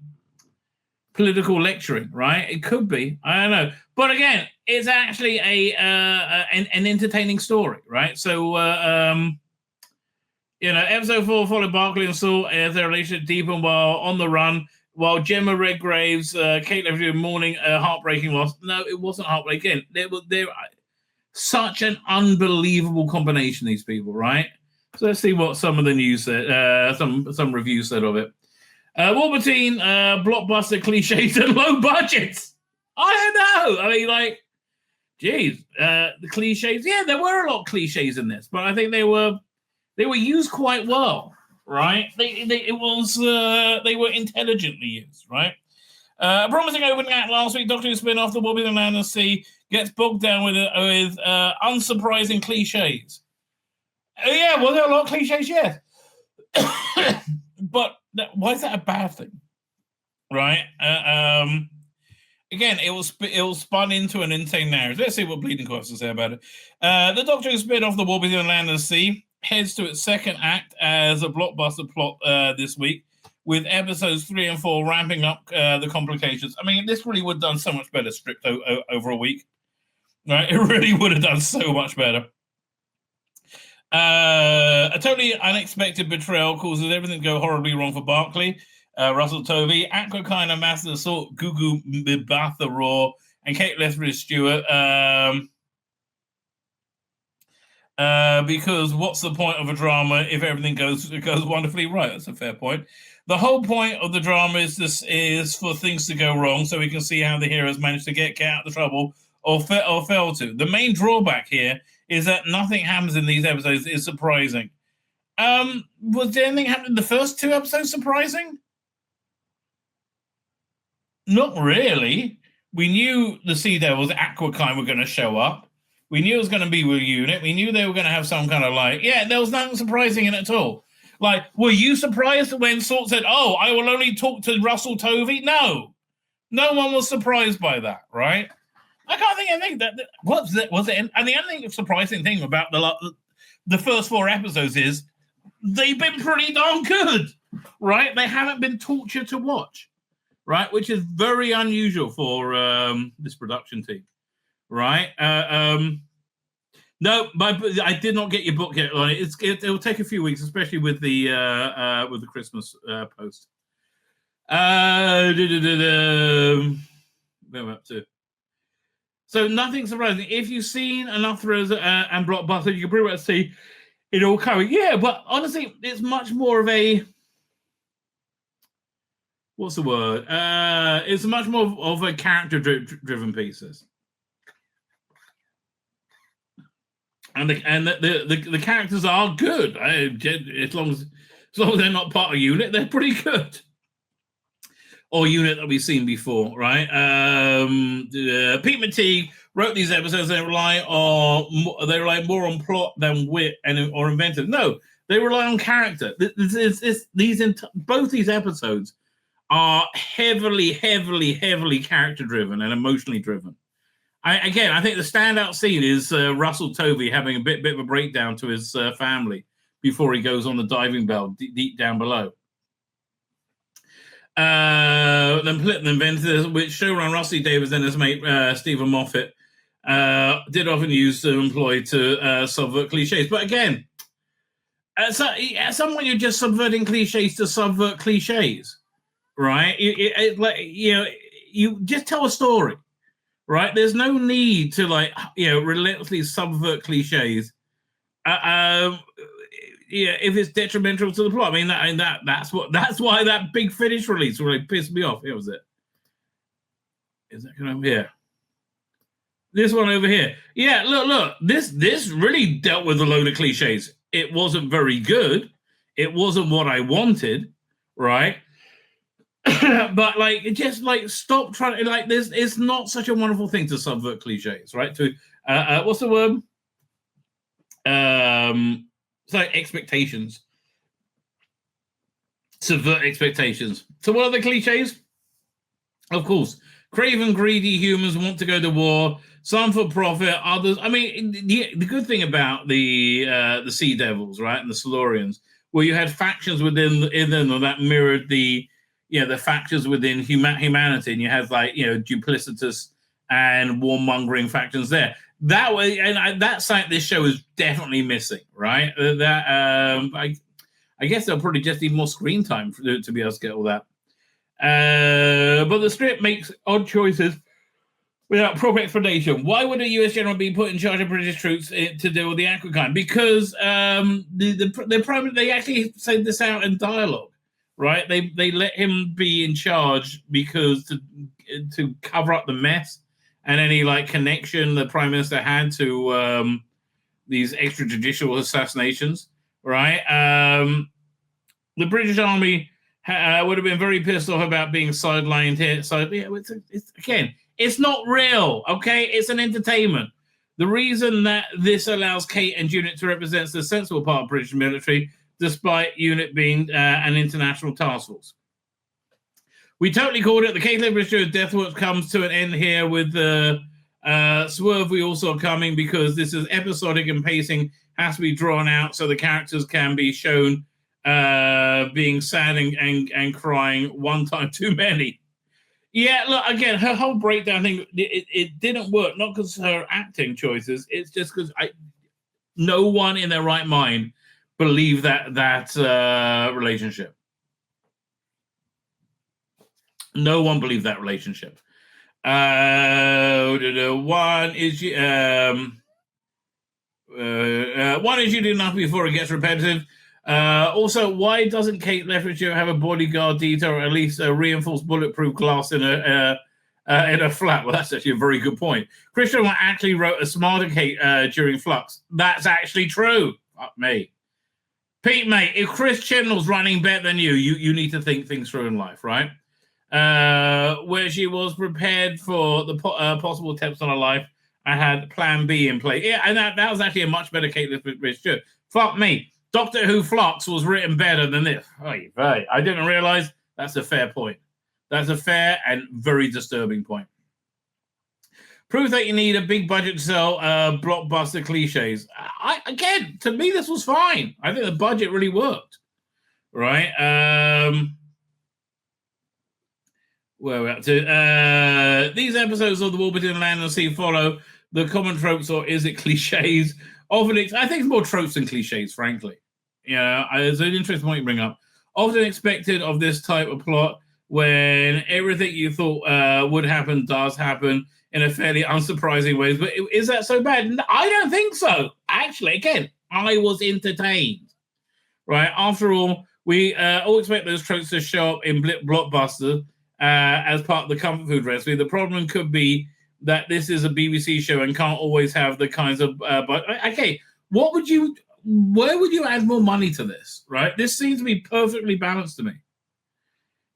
political lecturing, right? It could be. I don't know. But again, it's actually an entertaining story, right? So, episode 4 followed Barclay and Saul as their relationship deepened while on the run, while Gemma Redgrave's Kate Levy mourning a heartbreaking loss. No, it wasn't heartbreaking. They're such an unbelievable combination, these people, right? So let's see what some of the news said, some reviews said of it. Wolverine, blockbuster cliches and low budgets. I don't know. I mean, like, geez, the cliches. Yeah, there were a lot of cliches in this, but I think they were used quite well, right? They were intelligently used, right? Promising opening act last week, Doctor Who spin-off, The Will Be the Land and Sea, gets bogged down with unsurprising cliches. Yeah, well, there are a lot of cliches, yes. But why is that a bad thing, right? Again, it was spun into an insane narrative. Let's see what Bleeding Corpse will say about it. The Doctor Who spin-off, The Will Be the Land and Sea, heads to its second act as a blockbuster plot this week, with episodes 3 and 4 ramping up the complications. I mean, this really would have done so much better stripped over a week, right? It really would have done so much better. A totally unexpected betrayal causes everything to go horribly wrong for Barclay, Russell Tovey, Aqua kind of Master Assault, Gugu Mbatha Raw, and Kate Lethbridge Stewart. Because what's the point of a drama if everything goes wonderfully right? That's a fair point. The whole point of the drama is for things to go wrong, so we can see how the heroes manage to get out of the trouble or fail to. The main drawback here is that nothing happens in these episodes is surprising. Was there anything happening in the first 2 episodes surprising? Not really. We knew the Sea Devils, Aquakine, were going to show up. We knew it was going to be with Unit. We knew they were going to have some kind of there was nothing surprising in it at all. Like, were you surprised when Salt said, "Oh, I will only talk to Russell Tovey"? No one was surprised by that, right? I can't think of anything that was it. And the only surprising thing about the first 4 episodes is they've been pretty darn good, right? They haven't been torture to watch, right? Which is very unusual for this production team, right? No, I did not get your book yet on it. It'll take a few weeks, especially with the Christmas post. Where am I up to? So nothing surprising. If you've seen enough thrillers and blockbusters, you can pretty much see it all coming. Yeah, but honestly, it's much more of a what's the word? It's much more of a character-driven pieces. And the characters are good. As long as they're not part of Unit, they're pretty good. Or Unit that we've seen before, right? Pete McTeague wrote these episodes. They rely more on plot than wit or inventive. No, they rely on character. Both these episodes are heavily character driven and emotionally driven. I think the standout scene is Russell Tovey having a bit of a breakdown to his family before he goes on the diving bell deep down below. Then Plitt Inventors, which showrunner Rusty Davis and his mate Stephen Moffat did often use to employ to subvert cliches. But again, at some point you're just subverting cliches to subvert cliches, right? You just tell a story. Right, there's no need to relentlessly subvert cliches. If it's detrimental to the plot, I mean that's why that Big Finish release really pissed me off. Here was it. Is that going over here? This one over here. Yeah, look. This really dealt with a load of cliches. It wasn't very good. It wasn't what I wanted. Right. But stop trying to this. It's not such a wonderful thing to subvert cliches, right? To what's the word? It's like expectations. Subvert expectations. So what are the cliches? Of course, craven, greedy humans want to go to war. Some for profit, others. I mean, the good thing about the Sea Devils, right, and the Silurians, where you had factions within them that mirrored the factions within humanity, and you have duplicitous and warmongering factions there. That way, and that's something this show is definitely missing, right? I guess they'll probably just need more screen time to be able to get all that. But the script makes odd choices without proper explanation. Why would a U.S. general be put in charge of British troops to deal with the Aquakine? Because they actually said this out in dialogue. Right, they let him be in charge because to cover up the mess and any connection the Prime Minister had to these extrajudicial assassinations. Right, the British Army would have been very pissed off about being sidelined here. So it's not real. Okay, it's an entertainment. The reason that this allows Kate and Unit to represent the sensible part of British military, despite Unit being an international task force. We totally called it. The Kate Liberty Show's Death Watch comes to an end here with the swerve we also coming, because this is episodic and pacing has to be drawn out so the characters can be shown being sad and crying one time too many. Yeah, look, again, her whole breakdown thing, it didn't work, not because of her acting choices. It's just because no one in their right mind believe that relationship. No one believed that relationship. One is One issue did enough before it gets repetitive. Also, why doesn't Kate Lethbridge have a bodyguard detail or at least a reinforced bulletproof glass in a flat? Well, that's actually a very good point. Christian actually wrote a smarter Kate during Flux. That's actually true. Fuck me. Pete, mate, if Chris Chibnall's running better than you need to think things through in life, right? Where she was prepared for the possible attempts on her life and had plan B in place. Yeah, and that was actually a much better Kate Lethbridge too. Fuck me. Doctor Who Flux was written better than this. Right. I didn't realize that's a fair point. That's a fair and very disturbing point. Proof that you need a big budget to sell blockbuster cliches. Again, to me, this was fine. I think the budget really worked. Right? Where we're up to. These episodes of The War Between Land and Sea follow the common tropes, or is it cliches? Often, I think it's more tropes than cliches, frankly. Yeah, it's an interesting point you bring up. Often expected of this type of plot when everything you thought would happen does happen in a fairly unsurprising way. But is that so bad? I don't think so. Actually, again, I was entertained. Right? After all, we all expect those tropes to show up in blockbusters as part of the comfort food recipe. The problem could be that this is a BBC show and can't always have the kinds of... but okay, where would you add more money to this, right? This seems to be perfectly balanced to me.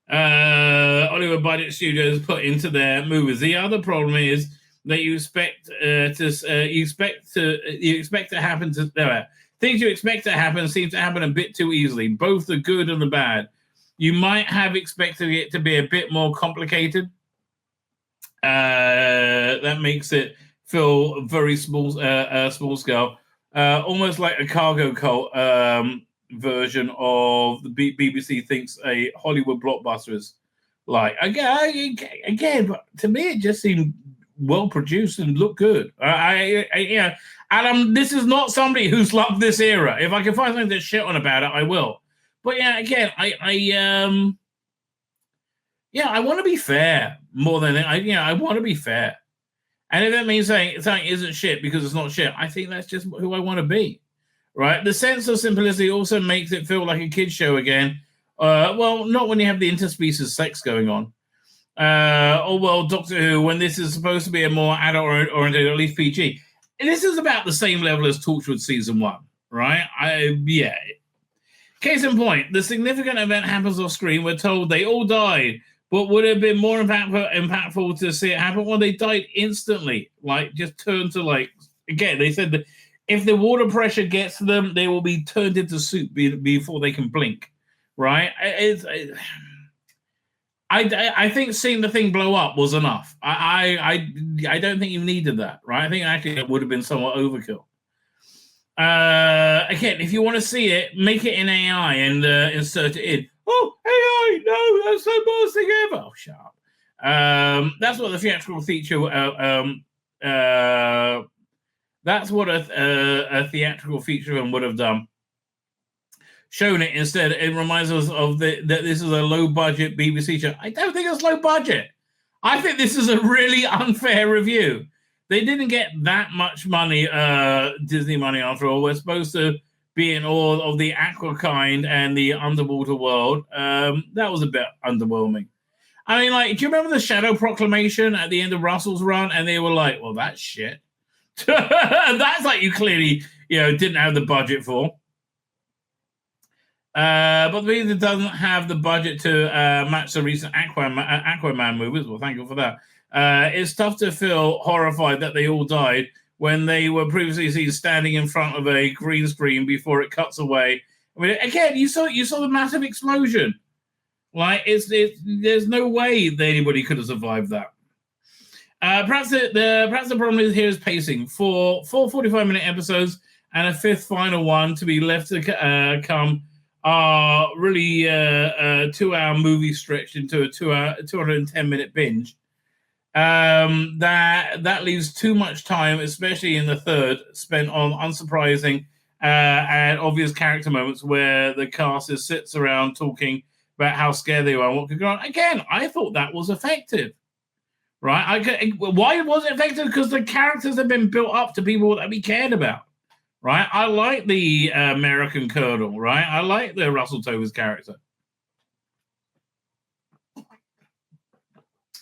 Hollywood budget studios put into their movies. The other problem is that you expect to happen to things you expect to happen seem to happen a bit too easily, both the good and the bad. You might have expected it to be a bit more complicated. That makes it feel very small scale, almost like a cargo cult version of the BBC thinks a Hollywood blockbuster is like. Again, but to me it just seemed well produced and looked good. And this is not somebody who's loved this era. If I can find something to shit on about it, I will. But yeah, again, I want to be fair more than I want to be fair. And if that means saying something isn't shit because it's not shit, I think that's just who I want to be. Right? The sense of simplicity also makes it feel like a kid's show again. Well, not when you have the interspecies sex going on. Doctor Who, when this is supposed to be a more adult-oriented, at least PG. And this is about the same level as Torchwood Season 1, right? Case in point, the significant event happens off screen. We're told they all died, but would it have been more impactful to see it happen? Well, they died instantly. Like, just turned to, again, they said that if the water pressure gets to them, they will be turned into soup before they can blink, right? I think seeing the thing blow up was enough. I don't think you needed that, right? I think actually it would have been somewhat overkill. Again, if you want to see it, make it in AI and insert it in. Oh, AI, no, that's the worst thing ever. Oh, shut up. That's what the theatrical feature. That's what a theatrical feature would have done. Shown it instead. It reminds us of that this is a low-budget BBC show. I don't think it's low budget. I think this is a really unfair review. They didn't get that much money, Disney money, after all. We're supposed to be in awe of the aqua kind and the underwater world. That was a bit underwhelming. I mean, do you remember the Shadow Proclamation at the end of Russell's run? And they were like, well, that's shit. That's you clearly, didn't have the budget for. But the reason it doesn't have the budget to match the recent Aquaman movies, well, thank you for that. It's tough to feel horrified that they all died when they were previously seen standing in front of a green screen before it cuts away. I mean, again, you saw the massive explosion. There's no way that anybody could have survived that. Perhaps the problem is pacing. For 4 45-minute episodes and a fifth final one to be left to come are really a 2-hour movie stretched into a 210-minute binge. That leaves too much time, especially in the third, spent on unsurprising and obvious character moments where the cast sits around talking about how scared they are and what could go on. Again, I thought that was effective. Right? Why was it effective? Because the characters have been built up to people that we cared about. right? I like the American Colonel, right? I like the Russell Tovey's character.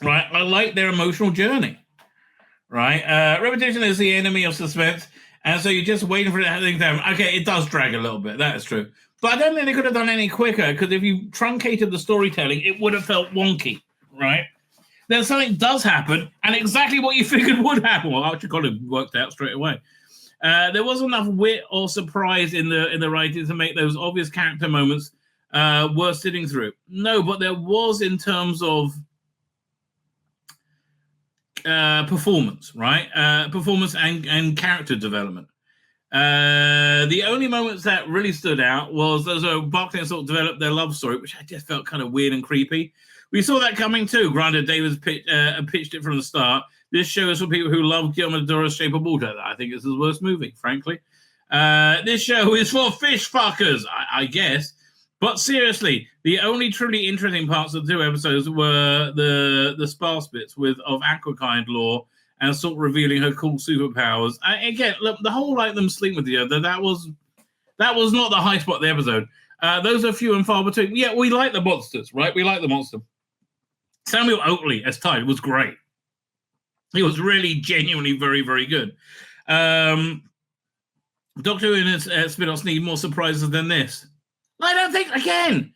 Right? I like their emotional journey. Right? Repetition is the enemy of suspense, and so you're just waiting for it to happen. Okay, it does drag a little bit, that is true. But I don't think they could have done any quicker, because if you truncated the storytelling, it would have felt wonky, right? Then something does happen, and exactly what you figured would happen. Well, actually got it worked out straight away. There wasn't enough wit or surprise in the writing to make those obvious character moments worth sitting through. No, but there was in terms of performance, right? Performance and character development. The only moments that really stood out was as Barkley and sort of developed their love story, which I just felt kind of weird and creepy. We saw that coming too. Granted, Davis pitched it from the start. This show is for people who love Guillermo del Toro's Shape of Water. I think it's his worst movie, frankly. This show is for fish fuckers, I guess. But seriously, the only truly interesting parts of the 2 episodes were the sparse bits of Aquakind lore and sort of revealing her cool superpowers. Again, look, the whole them sleeping with each other, that was not the high spot of the episode. Those are few and far between. Yeah, we like the monsters, right? We like the monster. Samuel Oakley as Tide was great. He was really genuinely very, very good. Doctor Who and his spin-offs need more surprises than this. I don't think, again,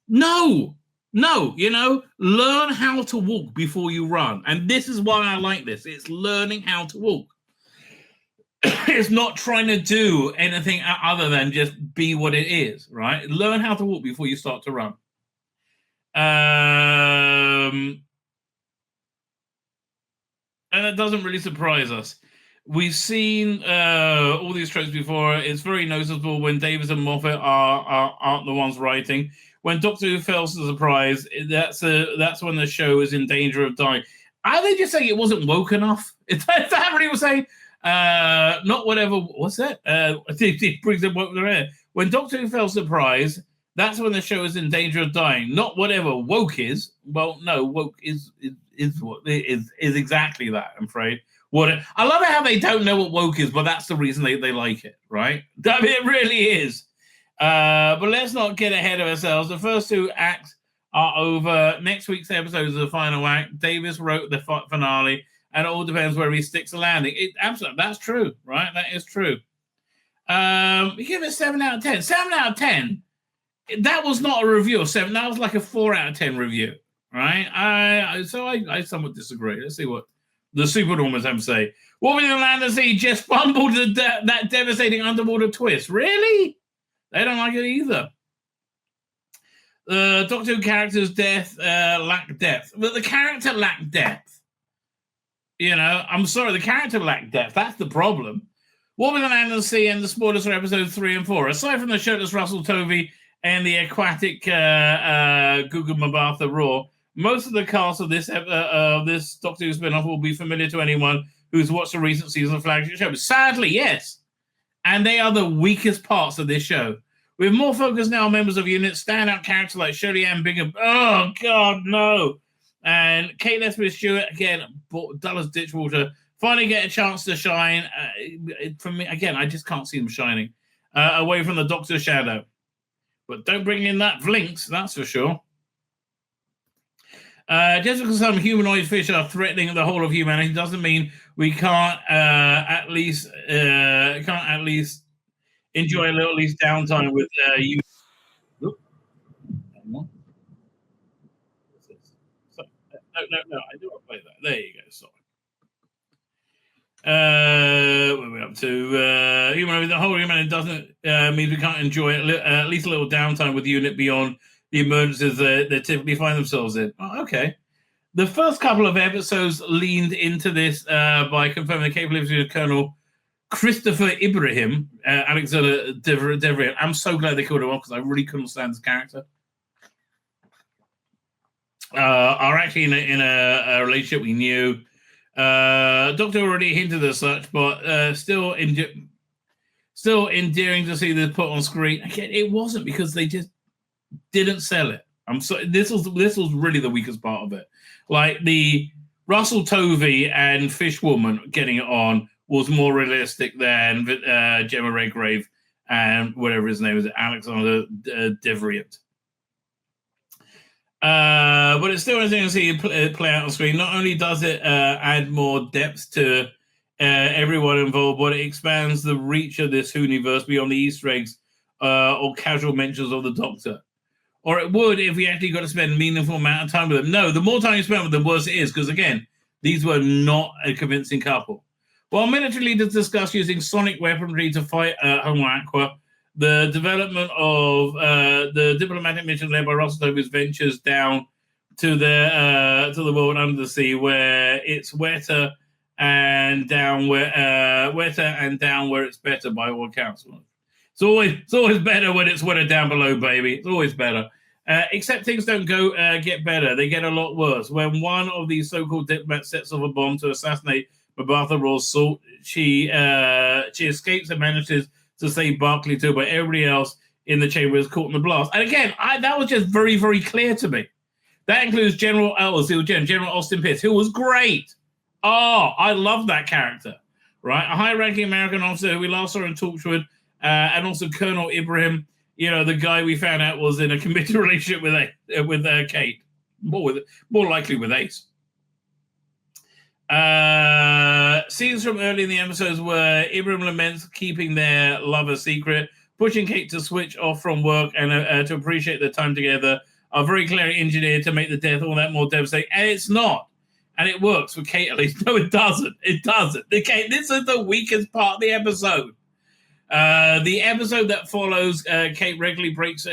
no, learn how to walk before you run. And this is why I like this. It's learning how to walk. It's not trying to do anything other than just be what it is, right? Learn how to walk before you start to run. And it doesn't really surprise us. We've seen all these tropes before. It's very noticeable when Davis and Moffat aren't the ones writing. When Doctor Who fails to surprise, that's when the show is in danger of dying. Are they just saying it wasn't woke enough? Is that what he was saying? Not whatever. What's that? It brings up woke there. When Doctor Who fails to surprise, that's when the show is in danger of dying. Not whatever woke is. Well, no, woke is what is exactly that. I'm afraid. I love it how they don't know what woke is, but that's the reason they like it, right? I mean, it really is. But let's not get ahead of ourselves. The first 2 acts are over. Next week's episode is the final act. Davis wrote the finale, and it all depends where he sticks the landing. Absolutely, that's true, right? That is true. We give it 7 out of 10. 7 out of 10. That was not a review of 7. That was like a 4 out of 10 review, right? I somewhat disagree. Let's see what the Supernormals have to say. What would the Land Sea just fumbled that devastating underwater twist? Really? They don't like it either. The Doctor Who character's death lacked depth. But the character lacked depth. I'm sorry, the character lacked depth. That's the problem. What would the Land Sea and the spoilers for episodes 3 and 4? Aside from the shirtless Russell Tovey and the aquatic Gugu Mbatha Raw, most of the cast of this Doctor Who spin-off will be familiar to anyone who's watched the recent season of flagship show. Sadly, yes. And they are the weakest parts of this show. With more focus now on members of units, standout characters like Shirley Ann Bingham. Oh, God, no. And Kate Nesbitt-Stewart, again, dull as ditchwater, finally get a chance to shine. For me, again, I just can't see them shining. Away from the Doctor's shadow. But don't bring in that Vlinks, that's for sure. Just because some humanoid fish are threatening the whole of humanity doesn't mean we can't at least enjoy a little at least downtime with you. No, I do want to play that. There you go. Sorry. What are we up to? The whole humanity doesn't mean we can't enjoy at least a little downtime with the unit beyond the emergencies they typically find themselves in. Oh, okay. The first couple of episodes leaned into this by confirming the capability of Colonel Christopher Ibrahim, Alexander Devrient. I'm so glad they called him off because I really couldn't stand this character. Are actually in a relationship we knew. Doctor already hinted as such, but still endearing to see this put on screen. Again, it wasn't because they just didn't sell it. This was really the weakest part of it. Like the Russell Tovey and Fish Woman getting it on was more realistic than Gemma Redgrave and whatever his name is, Alexander Devrient. But it's still interesting to see it play out on screen. Not only does it add more depth to everyone involved, but it expands the reach of this Hooniverse beyond the Easter eggs or casual mentions of the Doctor. Or it would if we actually got to spend a meaningful amount of time with them. No, the more time you spend with them, the worse it is, because again, these were not a convincing couple. While military leaders discuss using sonic weaponry to fight Homo Aqua, the development of the diplomatic mission led by Russell Tovey's ventures down to the world under the sea, where it's wetter and down where it's better by all accounts. It's always better when it's wetter down below, baby. It's always better. Except things don't get better; they get a lot worse. When one of these so-called diplomats sets off a bomb to assassinate Mabartha Raw's Salt, she escapes and manages to save Barclay too, but everybody else in the chamber is caught in the blast. And again, that was just very, very clear to me. That includes General Austin Pierce, who was great. Oh, I love that character. Right, a high-ranking American officer who we last saw in Torchwood. And also Colonel Ibrahim, the guy we found out was in a committed relationship with Kate, more likely with Ace. Scenes from early in the episodes where Ibrahim laments keeping their love a secret, pushing Kate to switch off from work and to appreciate their time together, are very clearly engineered to make the death all that more devastating. And it's not. And it works for Kate at least. No, it doesn't. It doesn't. Okay, this is the weakest part of the episode. The episode that follows, Kate regularly breaks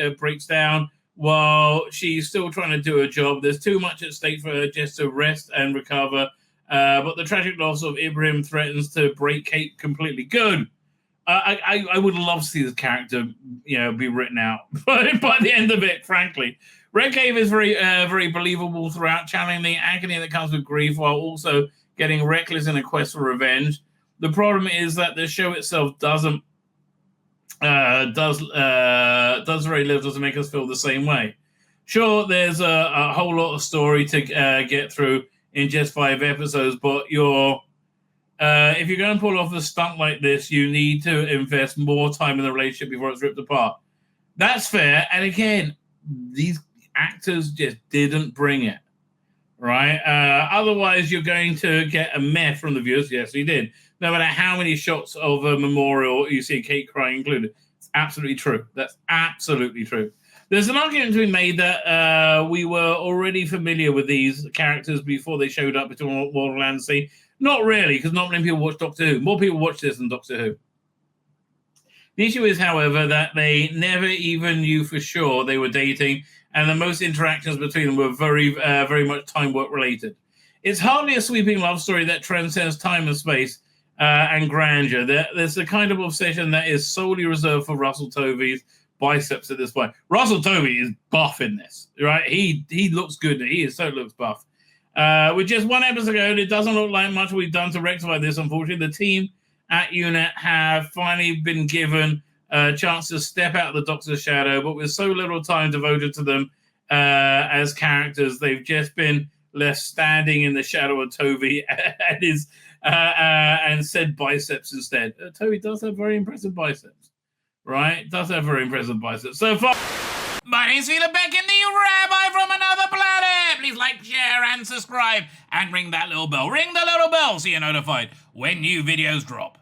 down while she's still trying to do her job. There's too much at stake for her just to rest and recover. But the tragic loss of Ibrahim threatens to break Kate completely. Good. I would love to see this character, be written out by the end of it, frankly. Redgrave is very believable throughout, channeling the agony that comes with grief while also getting reckless in a quest for revenge. The problem is that the show itself does very little to make us feel the same way. Sure, there's a whole lot of story to get through in just 5 episodes, but if you're going to pull off a stunt like this, you need to invest more time in the relationship before it's ripped apart. That's fair, and again, these actors just didn't bring it, right? Otherwise, you're going to get a meh from the viewers. Yes, we did. No matter how many shots of a memorial you see Kate crying included. It's absolutely true. That's absolutely true. There's an argument to be made that we were already familiar with these characters before they showed up between World Land and Sea. Not really, because not many people watch Doctor Who. More people watch this than Doctor Who. The issue is, however, that they never even knew for sure they were dating, and the most interactions between them were very, very much time-work related. It's hardly a sweeping love story that transcends time and space, and grandeur. There's a kind of obsession that is solely reserved for Russell Tovey's biceps at this point. Russell Tovey is buff in this, right? He looks good. He looks buff. With just 1 episode ago, it doesn't look like much we've done to rectify this, unfortunately. The team at UNET have finally been given a chance to step out of the Doctor's shadow, but with so little time devoted to them as characters, they've just been left standing in the shadow of Tovey and said biceps instead. Tovey does have very impressive biceps, right? Does have very impressive biceps. So far, my name's Tzvi Lebetkin, the Rabbi from another planet. Please like, share, and subscribe, and ring that little bell. Ring the little bell so you're notified when new videos drop.